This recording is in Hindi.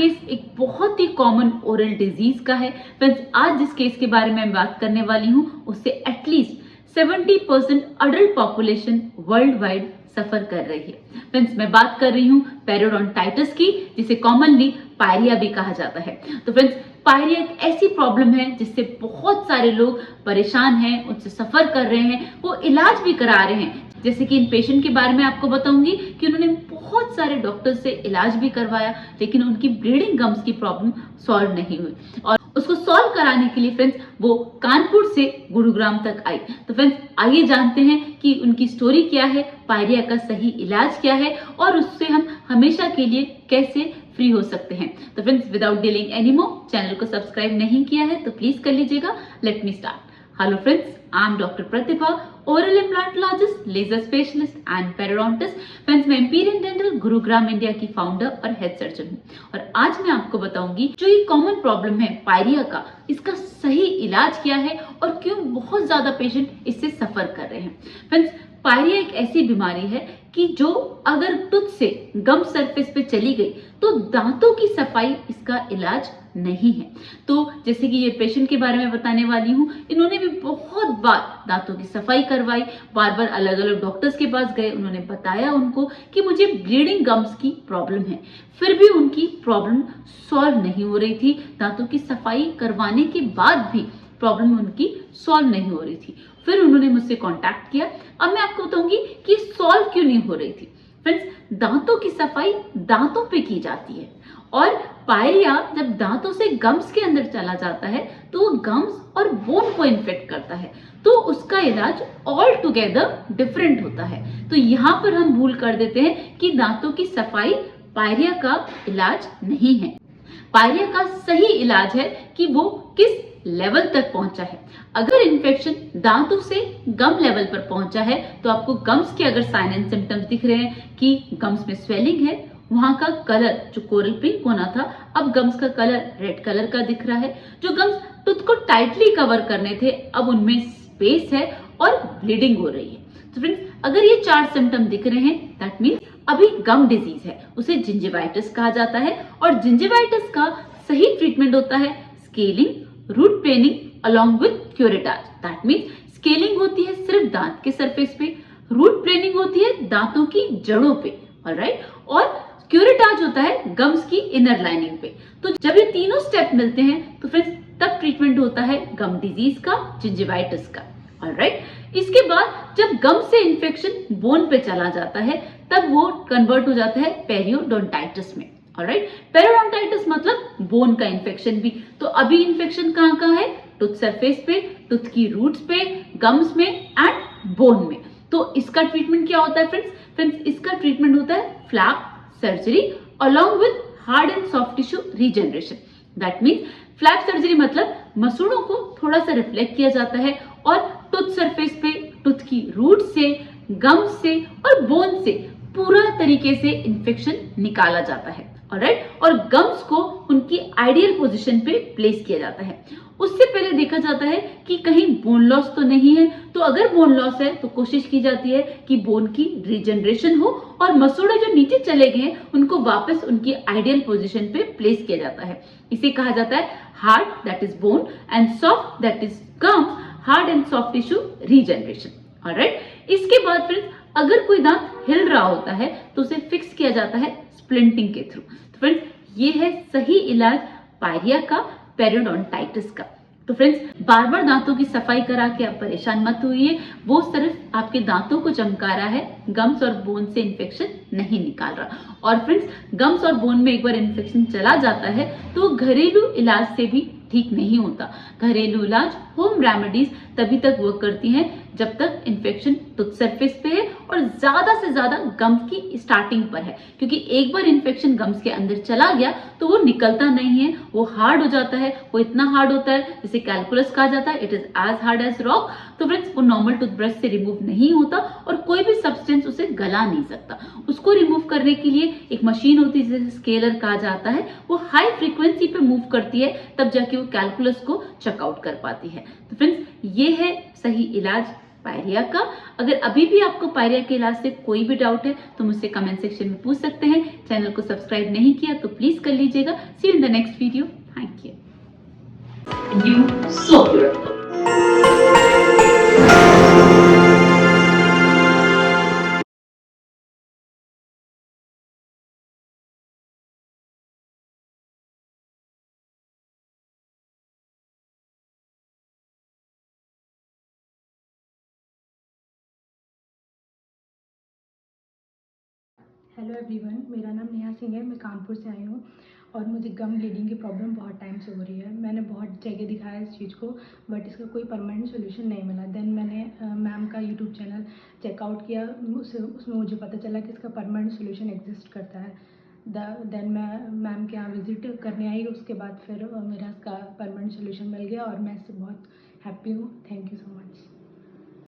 केस एक बहुत ही कॉमन ओरल डिजीज का है। फ्रेंड्स, आज जिस केस के बारे में बात करने वाली हूँ उससे at least 70% adult population worldwide suffer कर रही है। फ्रेंड्स, मैं बात कर रही हूँ पेरियोडोंटाइटिस की, जिसे कॉमनली पायरिया भी कहा जाता है। तो फ्रेंड्स, पायरिया एक ऐसी प्रॉब्लम है जिससे बहुत सारे लोग परेशान हैं, उससे सफर कर रहे हैं, वो इलाज भी करा रहे हैं। जैसे कि इन पेशेंट के बारे में आपको बताऊंगी कि उन्होंने बहुत सारे डॉक्टर से इलाज भी करवाया, लेकिन उनकी ब्लीडिंग गम्स की प्रॉब्लम सॉल्व नहीं हुई और उसको सॉल्व कराने के लिए फ्रेंड्स वो कानपुर से गुरुग्राम तक आई। तो फ्रेंड्स, आइए जानते हैं कि उनकी स्टोरी क्या है, पायरिया का सही इलाज क्या है और उससे हम हमेशा के लिए कैसे फ्री हो सकते हैं। तो friends, without delaying any more, channel को सब्सक्राइब नहीं किया है तो प्लीज कर लीजिएगा। Let me start. Hello friends, I am doctor Pratibha, oral implantologist, laser specialist and periodontist. Friends, मैं एम्पिरियल डेंटल गुरुग्राम इंडिया की फाउंडर और हेड सर्जन हूँ और आज मैं आपको बताऊंगी जो ये कॉमन प्रॉब्लम है पायरिया का, इसका सही इलाज क्या है और क्यों बहुत ज्यादा पेशेंट इससे सफर कर रहे हैं। फ्रेंड्स, पायरिया एक ऐसी बीमारी है कि जो अगर टूथ से गम सरफेस पे चली गई तो दांतों की सफाई इसका इलाज नहीं है। तो जैसे कि ये पेशेंट के बारे में बताने वाली हूँ, इन्होंने भी बहुत बार दांतों की सफाई करवाई, बार बार अलग अलग डॉक्टर्स के पास गए, उन्होंने बताया उनको कि मुझे ब्लीडिंग गम्स की प्रॉब्लम है, फिर भी उनकी प्रॉब्लम सॉल्व नहीं हो रही थी। दांतों की सफाई करवाने के बाद भी प्रॉब्लम उनकी सॉल्व नहीं हो रही थी। फिर उन्होंने मुझसे कांटेक्ट किया। अब मैं आपको बताऊंगी कि सॉल्व क्यों नहीं हो रही थी। फ्रेंड्स, दांतों की सफाई दांतों पे की जाती है और पायरिया जब दांतों से गम्स के अंदर चला जाता है तो वो गम्स और बोन को इन्फेक्ट करता है, तो उसका इलाज ऑल टुगेदर डिफरेंट होता है। तो यहाँ पर हम भूल कर देते हैं कि दांतों की सफाई पायरिया का इलाज नहीं है। पायरिया का सही इलाज है कि वो किस लेवल तक पहुंचा है। अगर इन्फेक्शन दांतों से गम लेवल पर पहुंचा है तो आपको गम्स के अगर साइन एंड सिम्टम्स दिख रहे हैं कि गम्स में स्वेलिंग है, वहां का कलर जो कोरल पिंक होना था अब गम्स का कलर रेड कलर का दिख रहा है, जो गम्स टूथ को टाइटली कवर करने थे अब उनमें स्पेस है और ब्लीडिंग हो रही है। तो फ्रेंड्स, अगर ये 4 सिम्टम दिख रहे हैं दैट मीन्स अभी गम डिजीज है, उसे जिंजिवाइटिस कहा जाता है और जिंजिवाइटिस का सही ट्रीटमेंट होता है scaling, root planing along with curettage. That means scaling होती है सिर्फ दांत के सरफेस पे, रूट प्लेनिंग होती है दांतों की जड़ों पे, ऑलराइट, और क्यूरेटाज होता है गम्स की इनर लाइनिंग पे। तो जब ये तीनों स्टेप मिलते हैं तो फ्रेंड्स तब ट्रीटमेंट होता है गम डिजीज का, जिंजिवाइटिस का, ऑलराइट। इसके बाद जब गम से इन्फेक्शन बोन पे चला जाता है तब वो कन्वर्ट हो जाता है पेरियोडोंटाइटिस में, ऑलराइट। पेरियोडोंटाइटिस मतलब बोन का इन्फेक्शन भी। तो अभी इन्फेक्शन कहाँ कहाँ है? टूथ सरफेस पे, टूथ की रूट्स पे, गम्स में एंड बोन में। तो इसका ट्रीटमेंट क्या होता है फ्रेंड्स? इसका ट्रीटमेंट होता है flap surgery along with hard and soft tissue regeneration. That means flap surgery मतलब मसूड़ों को थोड़ा सा रिफ्लेक्ट किया जाता है और टूथ सरफेस पे टूथ की रूट से, गम्स से और बोन से पूरा तरीके से इन्फेक्शन निकाला जाता है, ऑलराइट, और गम्स को उनकी आइडियल पोजीशन पे प्लेस किया जाता है। उससे पहले देखा जाता है कि कहीं बोन लॉस तो नहीं है, तो अगर बोन लॉस है तो कोशिश की जाती है कि बोन की रीजनरेशन हो और मसूड़े जो नीचे चले गए हैं उनको वापस उनकी आइडियल पोजीशन पे प्लेस किया जाता है। इसे कहा जाता है hard that is bone and soft that is gums, hard and soft tissue regeneration, alright. इसके बाद फ्रेंड्स अगर कोई दांत हिल रहा होता है तो उसे फिक्स किया जाता है स्प्लिंटिंग के थ्रू। तो फ्रेंड्स, ये है सही इलाज पायरिया का, पेरियोडोंटाइटिस का। तो फ्रेंड्स, बार बार दांतों की सफाई करा के आप परेशान मत होइए, वो सिर्फ आपके दांतों को चमका रहा है, गम्स और बोन से इन्फेक्शन नहीं निकाल रहा। और फ्रेंड्स, गम्स और बोन में एक बार इन्फेक्शन चला जाता है तो घरेलू इलाज से भी ठीक नहीं होता। घरेलू इलाज, होम रेमेडीज तभी तक वर्क करती हैं जब तक इन्फेक्शन टूथ सरफेस पे है और ज्यादा से ज्यादा गम्स की स्टार्टिंग पर है, क्योंकि एक बार इन्फेक्शन गम्स के अंदर चला गया तो वो निकलता नहीं है, वो हार्ड हो जाता है। वो इतना हार्ड होता है जिसे कैलकुलस कहा जाता है, it is as hard as rock. तो फ्रेंड्स, वो नॉर्मल टूथब्रश से रिमूव नहीं होता और कोई भी सब्सटेंस उसे गला नहीं सकता। उसको रिमूव करने के लिए एक मशीन होती है जिसे स्केलर कहा जाता है, वो हाई फ्रीक्वेंसी पे मूव करती है, तब जाके वो कैलकुलस को चेकआउट कर पाती है। तो फ्रेंड्स, ये है सही इलाज पायरिया का। अगर अभी भी आपको पायरिया के इलाज से कोई भी डाउट है तो मुझसे कमेंट सेक्शन में पूछ सकते हैं। चैनल को सब्सक्राइब नहीं किया तो प्लीज कर लीजिएगा। See you in the next video. Thank you. You so beautiful. Hello everyone, मेरा नाम नेहा सिंह है। मैं कानपुर से आई हूँ और मुझे गम ब्लीडिंग की प्रॉब्लम बहुत टाइम से हो रही है। मैंने बहुत जगह दिखाया इस चीज़ को, बट इसका कोई परमानेंट सोल्यूशन नहीं मिला। देन मैंने मैम का यूट्यूब चैनल चेकआउट किया। उसमें मुझे पता चला कि इसका परमानेंट सोल्यूशन एग्जिस्ट करता है। देन मैं मैम के यहाँ विज़िट करने आई। उसके बाद फिर मेरा इसका परमानेंट सोल्यूशन मिल गया और मैं इससे बहुत हैप्पी हूँ। Thank you so much.